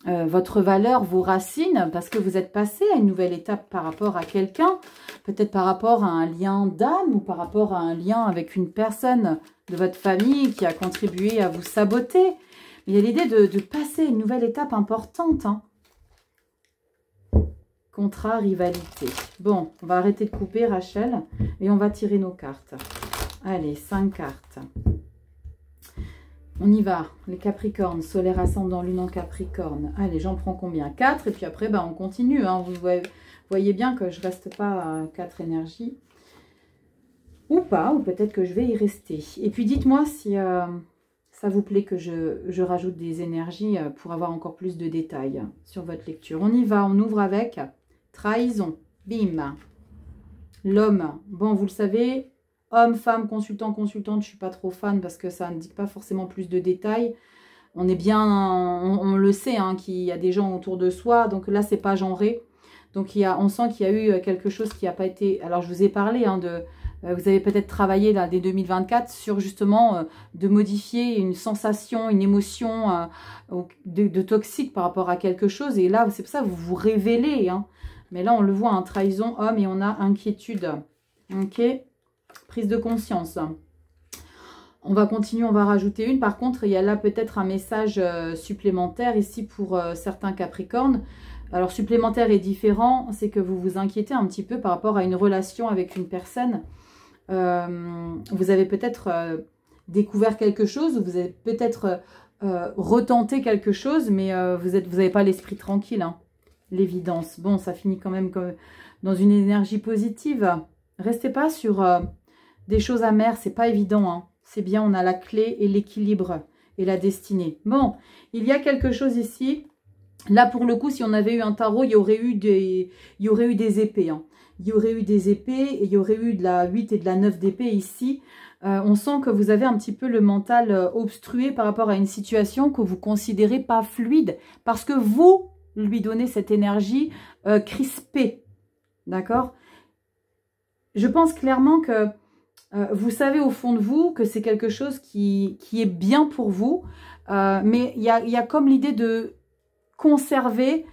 votre valeur, vos racines, parce que vous êtes passé à une nouvelle étape par rapport à quelqu'un, peut-être par rapport à un lien d'âme ou par rapport à un lien avec une personne de votre famille qui a contribué à vous saboter. Mais il y a l'idée de passer à une nouvelle étape importante. Hein. Contrat, rivalité. Bon, on va arrêter de couper, Rachel, et on va tirer nos cartes. Allez, 5 cartes. On y va, les Capricornes, solaire, ascendant, lune en Capricorne. Allez, j'en prends combien? 4, et puis après, bah, on continue. Hein. Vous voyez bien que je ne reste pas à 4 énergies. Ou pas, ou peut-être que je vais y rester. Et puis, dites-moi si ça vous plaît que je rajoute des énergies pour avoir encore plus de détails sur votre lecture. On y va, on ouvre avec trahison. Bim. L'homme, bon, vous le savez... Homme, femme, consultant, consultante, je ne suis pas trop fan parce que ça n'indique pas forcément plus de détails. On est bien, on le sait, hein, qu'il y a des gens autour de soi. Donc là, c'est pas genré. Donc on sent qu'il y a eu quelque chose qui n'a pas été... Alors je vous ai parlé, hein, vous avez peut-être travaillé là, dès 2024 sur justement de modifier une sensation, une émotion de toxique par rapport à quelque chose. Et là, c'est pour ça que vous vous révélez. Hein. Mais là, on le voit, hein, trahison, homme, et on a inquiétude. Ok. Prise de conscience. On va continuer, on va rajouter une. Par contre, il y a là peut-être un message supplémentaire ici pour certains Capricornes. Alors, supplémentaire et différent, c'est que vous vous inquiétez un petit peu par rapport à une relation avec une personne. Vous avez peut-être découvert quelque chose, vous avez peut-être retenté quelque chose, mais vous n'avez pas l'esprit tranquille. Hein. L'évidence. Bon, ça finit quand même comme dans une énergie positive. Restez pas sur... des choses amères, c'est pas évident. Hein. C'est bien, on a la clé et l'équilibre et la destinée. Bon, il y a quelque chose ici. Là, pour le coup, si on avait eu un tarot, il y aurait eu des épées. Hein. Il y aurait eu des épées et il y aurait eu de la 8 et de la 9 d'épée ici. On sent que vous avez un petit peu le mental obstrué par rapport à une situation que vous considérez pas fluide parce que vous lui donnez cette énergie crispée. D'accord? Je pense clairement que vous savez au fond de vous que c'est quelque chose qui est bien pour vous, mais il y a comme l'idée de conserver,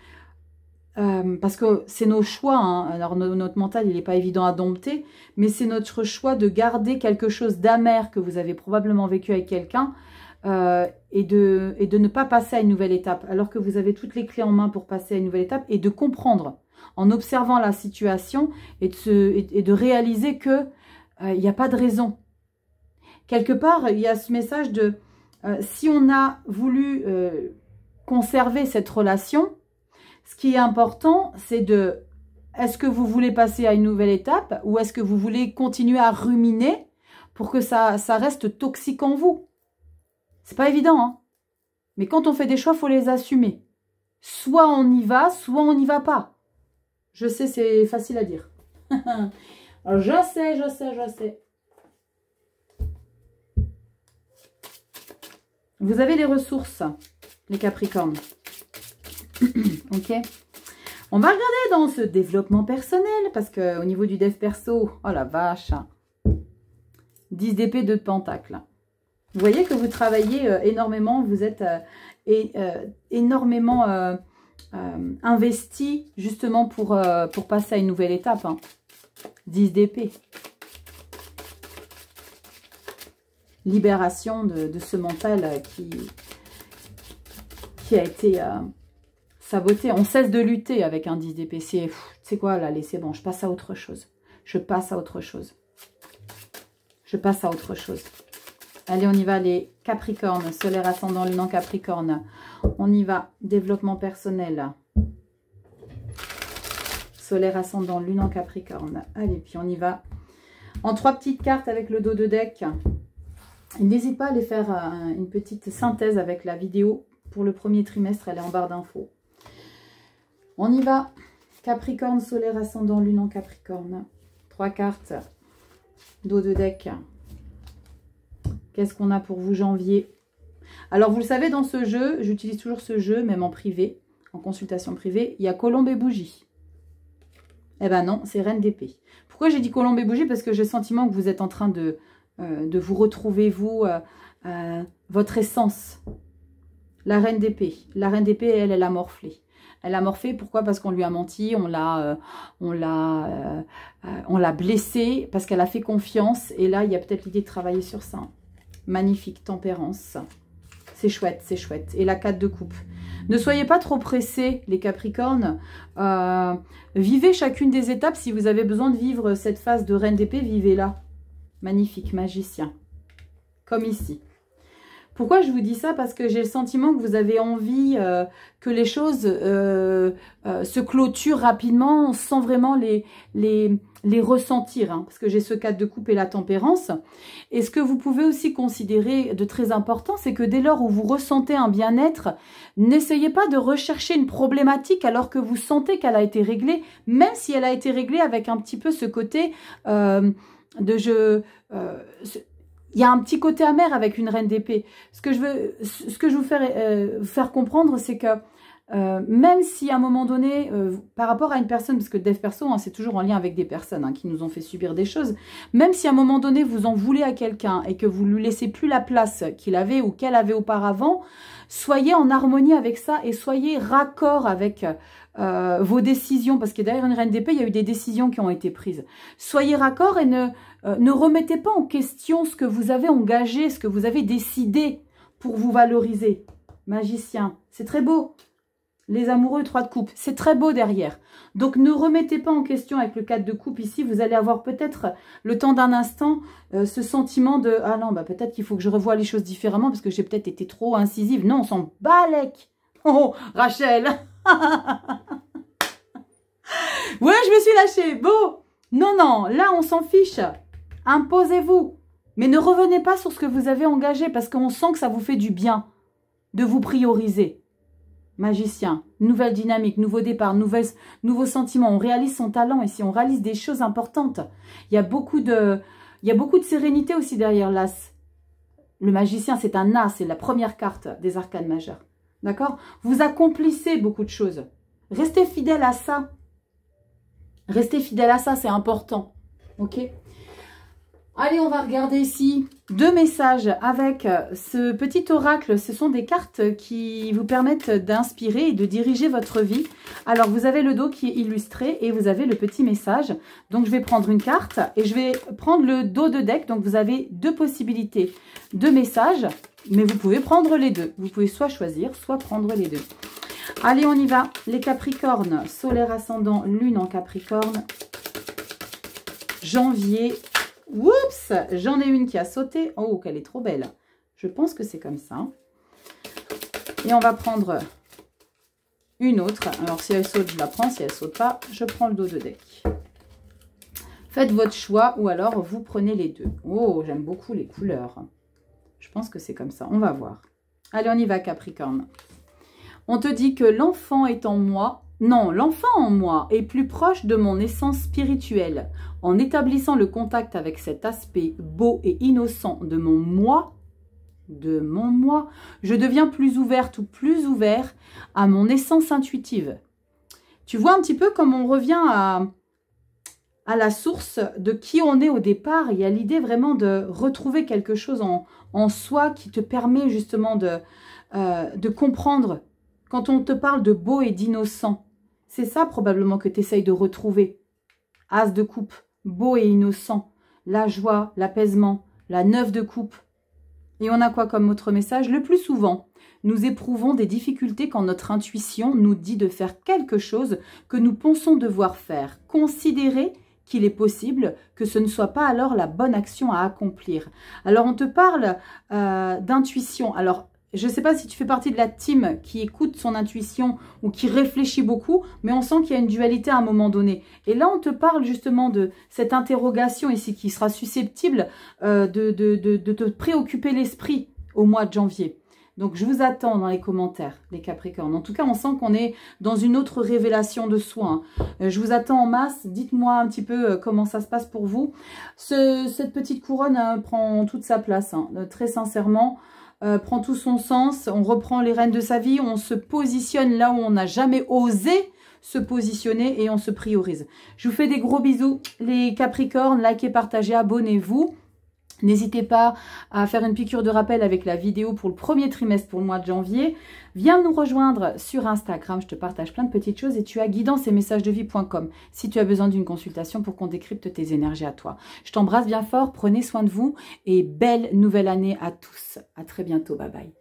parce que c'est nos choix, hein. Alors notre mental il n'est pas évident à dompter, mais c'est notre choix de garder quelque chose d'amer que vous avez probablement vécu avec quelqu'un et de ne pas passer à une nouvelle étape, alors que vous avez toutes les clés en main pour passer à une nouvelle étape et de comprendre en observant la situation et de réaliser que il n'y a pas de raison. Quelque part, il y a ce message de si on a voulu conserver cette relation, ce qui est important, c'est de est-ce que vous voulez passer à une nouvelle étape ou est-ce que vous voulez continuer à ruminer pour que ça reste toxique en vous? C'est pas évident, hein. Mais quand on fait des choix, il faut les assumer. Soit on y va, soit on n'y va pas. Je sais, c'est facile à dire. Je sais. Vous avez les ressources, les Capricornes. Ok. On va regarder dans ce développement personnel, parce qu'au niveau du dev perso, oh la vache. 10 d'épée, 2 de pentacle. Vous voyez que vous travaillez énormément, vous êtes énormément investi justement pour passer à une nouvelle étape. Hein. 10 d'épée. Libération de ce mental qui a été saboté. On cesse de lutter avec un 10 d'épée. C'est quoi là? C'est bon, je passe à autre chose. Je passe à autre chose. Je passe à autre chose. Allez, on y va les Capricornes, solaire ascendant lune en Capricorne. On y va, développement personnel. Solaire ascendant lune en Capricorne. Allez, puis on y va. En 3 petites cartes avec le dos de deck. N'hésite pas à aller faire une petite synthèse avec la vidéo pour le premier trimestre. Elle est en barre d'infos. On y va. Capricorne, solaire ascendant lune en Capricorne. 3 cartes. Dos de deck. Qu'est-ce qu'on a pour vous, janvier? Alors, vous le savez, dans ce jeu, j'utilise toujours ce jeu, même en privé, en consultation privée, il y a colombe et bougie. Eh ben non, c'est reine d'épée. Pourquoi j'ai dit colombe et bougie? Parce que j'ai le sentiment que vous êtes en train de vous retrouver, vous, votre essence. La reine d'épée. La reine d'épée, elle a morflé. Elle a morflé, pourquoi? Parce qu'on lui a menti, on l'a blessée, parce qu'elle a fait confiance. Et là, il y a peut-être l'idée de travailler sur ça. Magnifique, tempérance. C'est chouette, c'est chouette. Et la 4 de coupe. Ne soyez pas trop pressés, les Capricornes. Vivez chacune des étapes. Si vous avez besoin de vivre cette phase de reine d'épée, vivez-la. Magnifique, magicien. Comme ici. Pourquoi je vous dis ça? Parce que j'ai le sentiment que vous avez envie que les choses se clôturent rapidement sans vraiment les ressentir. Hein, parce que j'ai ce 4 de coupe et la tempérance. Et ce que vous pouvez aussi considérer de très important, c'est que dès lors où vous ressentez un bien-être, n'essayez pas de rechercher une problématique alors que vous sentez qu'elle a été réglée, même si elle a été réglée avec un petit peu ce côté de jeu... il y a un petit côté amer avec une reine d'épée. Ce que je veux faire comprendre, c'est que même si à un moment donné, par rapport à une personne, parce que dev perso, hein, c'est toujours en lien avec des personnes hein, qui nous ont fait subir des choses, même si à un moment donné, vous en voulez à quelqu'un et que vous ne lui laissez plus la place qu'il avait ou qu'elle avait auparavant, soyez en harmonie avec ça et soyez raccord avec vos décisions, parce que derrière une reine d'épée, il y a eu des décisions qui ont été prises. Soyez raccord et ne remettez pas en question ce que vous avez engagé, ce que vous avez décidé pour vous valoriser. Magicien, c'est très beau. Les amoureux, 3 de coupe, c'est très beau derrière. Donc ne remettez pas en question avec le 4 de coupe ici. Vous allez avoir peut-être le temps d'un instant ce sentiment de « Ah non, bah peut-être qu'il faut que je revoie les choses différemment parce que j'ai peut-être été trop incisive. » Non, on s'en balèque. Oh, Rachel. Ouais, je me suis lâchée. Bon. Non, non, là, on s'en fiche. Imposez-vous. Mais ne revenez pas sur ce que vous avez engagé parce qu'on sent que ça vous fait du bien de vous prioriser. Magicien, nouvelle dynamique, nouveau départ, nouveaux sentiments. On réalise son talent ici, on réalise des choses importantes. Il y a beaucoup de sérénité aussi derrière l'as. Le magicien, c'est un as, c'est la première carte des arcanes majeures. D'accord? Vous accomplissez beaucoup de choses. Restez fidèle à ça. Restez fidèle à ça, c'est important. Ok? Allez, on va regarder ici 2 messages avec ce petit oracle. Ce sont des cartes qui vous permettent d'inspirer et de diriger votre vie. Alors, vous avez le dos qui est illustré et vous avez le petit message. Donc, je vais prendre une carte et je vais prendre le dos de deck. Donc, vous avez 2 possibilités de messages, mais vous pouvez prendre les 2. Vous pouvez soit choisir, soit prendre les 2. Allez, on y va. Les Capricornes, solaire ascendant, lune en Capricorne. Janvier. Oups, j'en ai une qui a sauté. Oh, qu'elle est trop belle. Je pense que c'est comme ça. Et on va prendre une autre. Alors, si elle saute, je la prends. Si elle saute pas, je prends le dos de deck. Faites votre choix ou alors vous prenez les 2. Oh, j'aime beaucoup les couleurs. Je pense que c'est comme ça. On va voir. Allez, on y va, Capricorne. On te dit que l'enfant est en moi. Non, l'enfant en moi est plus proche de mon essence spirituelle. En établissant le contact avec cet aspect beau et innocent de mon moi, je deviens plus ouverte ou plus ouvert à mon essence intuitive. Tu vois un petit peu comme on revient à à la source de qui on est au départ. Il y a l'idée vraiment de retrouver quelque chose en soi qui te permet justement de comprendre. Quand on te parle de beau et d'innocent, c'est ça probablement que tu essayes de retrouver. As de coupe, beau et innocent, la joie, l'apaisement, la 9 de coupe. Et on a quoi comme autre message? Le plus souvent, nous éprouvons des difficultés quand notre intuition nous dit de faire quelque chose que nous pensons devoir faire. Considérer qu'il est possible que ce ne soit pas alors la bonne action à accomplir. Alors, on te parle d'intuition. Alors, je ne sais pas si tu fais partie de la team qui écoute son intuition ou qui réfléchit beaucoup, mais on sent qu'il y a une dualité à un moment donné. Et là, on te parle justement de cette interrogation ici qui sera susceptible de te préoccuper l'esprit au mois de janvier. Donc, je vous attends dans les commentaires, les Capricornes. En tout cas, on sent qu'on est dans une autre révélation de soi. Je vous attends en masse. Dites-moi un petit peu comment ça se passe pour vous. Cette petite couronne prend toute sa place, très sincèrement. Prend tout son sens. On reprend les rênes de sa vie. On se positionne là où on n'a jamais osé se positionner et on se priorise. Je vous fais des gros bisous. Les Capricornes, likez, partagez, abonnez-vous. N'hésitez pas à faire une piqûre de rappel avec la vidéo pour le premier trimestre pour le mois de janvier. Viens nous rejoindre sur Instagram, je te partage plein de petites choses et tu as guidanceetmessagesdevie.com si tu as besoin d'une consultation pour qu'on décrypte tes énergies à toi. Je t'embrasse bien fort, prenez soin de vous et belle nouvelle année à tous. À très bientôt, bye bye.